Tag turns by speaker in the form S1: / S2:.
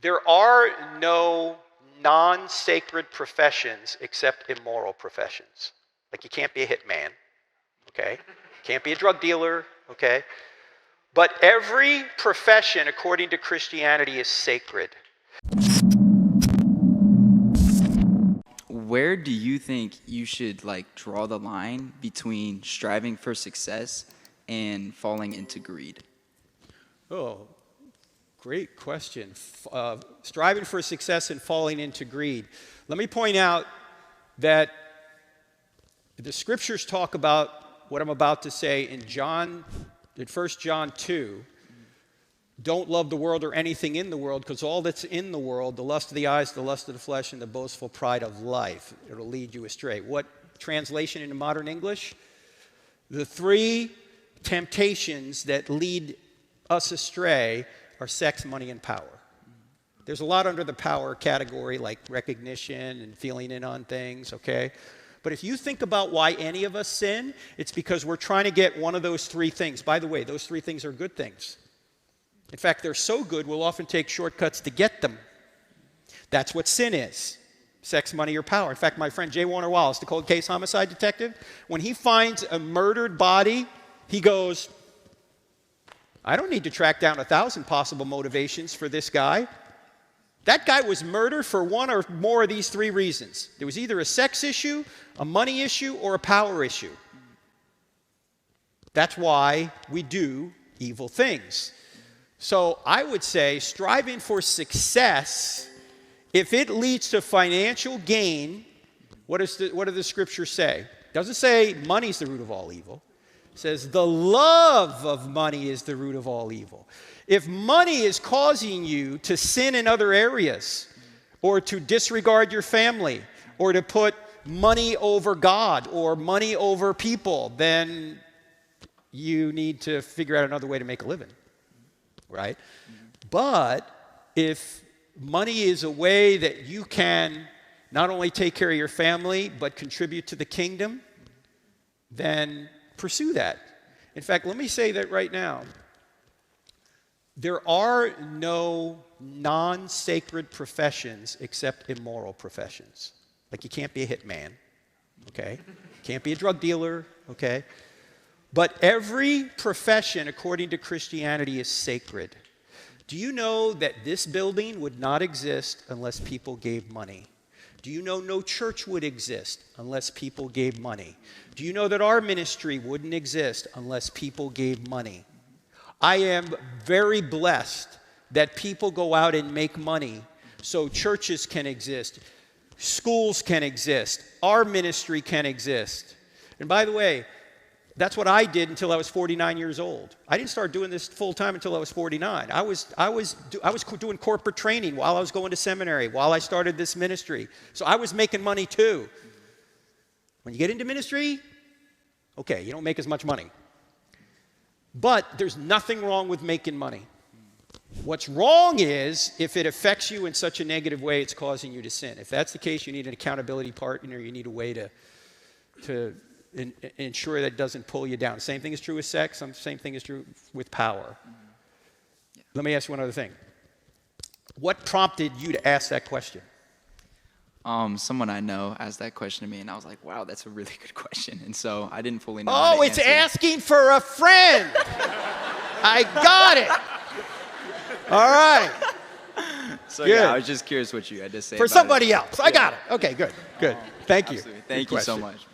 S1: There are no non-sacred professions except immoral professions. Like you can't be a hitman, okay? Can't be a drug dealer, okay? But every profession, according to Christianity, is sacred.
S2: Where do you think you should draw the line between striving for success and falling into greed?
S1: Oh, great question. Striving for success and falling into greed. Let me point out that the scriptures talk about what I'm about to say in 1 John 2. Don't love the world or anything in the world, because all that's in the world, the lust of the eyes, the lust of the flesh, and the boastful pride of life, it'll lead you astray. What translation into modern English? The three temptations that lead us astray are sex, money, and power. There's a lot under the power category, like recognition and feeling in on things, okay? But if you think about why any of us sin, it's because we're trying to get one of those three things. By the way, those three things are good things. In fact, they're so good, we'll often take shortcuts to get them. That's what sin is. Sex, money, or power. In fact, my friend J. Warner Wallace, the cold case homicide detective, when he finds a murdered body, he goes, I don't need to track down 1,000 possible motivations for this guy. That guy was murdered for one or more of these three reasons. There was either a sex issue, a money issue, or a power issue. That's why we do evil things. So I would say striving for success, if it leads to financial gain, what do the scriptures say? It doesn't say money's the root of all evil. It says the love of money is the root of all evil. If money is causing you to sin in other areas, or to disregard your family, or to put money over God, or money over people, then you need to figure out another way to make a living. Right? But if money is a way that you can not only take care of your family, but contribute to the kingdom, then pursue that. In fact, let me say that right now. There are no non-sacred professions except immoral professions. Like you can't be a hitman, okay? Can't be a drug dealer, okay? But every profession, according to Christianity, is sacred. Do you know that this building would not exist unless people gave money? Do you know no church would exist unless people gave money? Do you know that our ministry wouldn't exist unless people gave money? I am very blessed that people go out and make money so churches can exist, schools can exist, our ministry can exist. And by the way, that's what I did until I was 49 years old. I didn't start doing this full time until I was 49. I was doing corporate training while I was going to seminary, while I started this ministry. So I was making money too. When you get into ministry, okay, you don't make as much money. But there's nothing wrong with making money. What's wrong is if it affects you in such a negative way, it's causing you to sin. If that's the case, you need an accountability partner. You need a way to ensure that it doesn't pull you down. Same thing is true with sex. Same thing is true with power. Yeah. Let me ask you one other thing. What prompted you to ask that question?
S2: Someone I know asked that question to me, and I was like, wow, that's a really good question. And so I didn't fully know
S1: how
S2: to
S1: to answer.
S2: It's
S1: asking for a friend. I got it. All right.
S2: So yeah, I was just curious what you had to say
S1: for somebody else. I got it. Okay, good. Thank you.
S2: Absolutely. Thank you so much.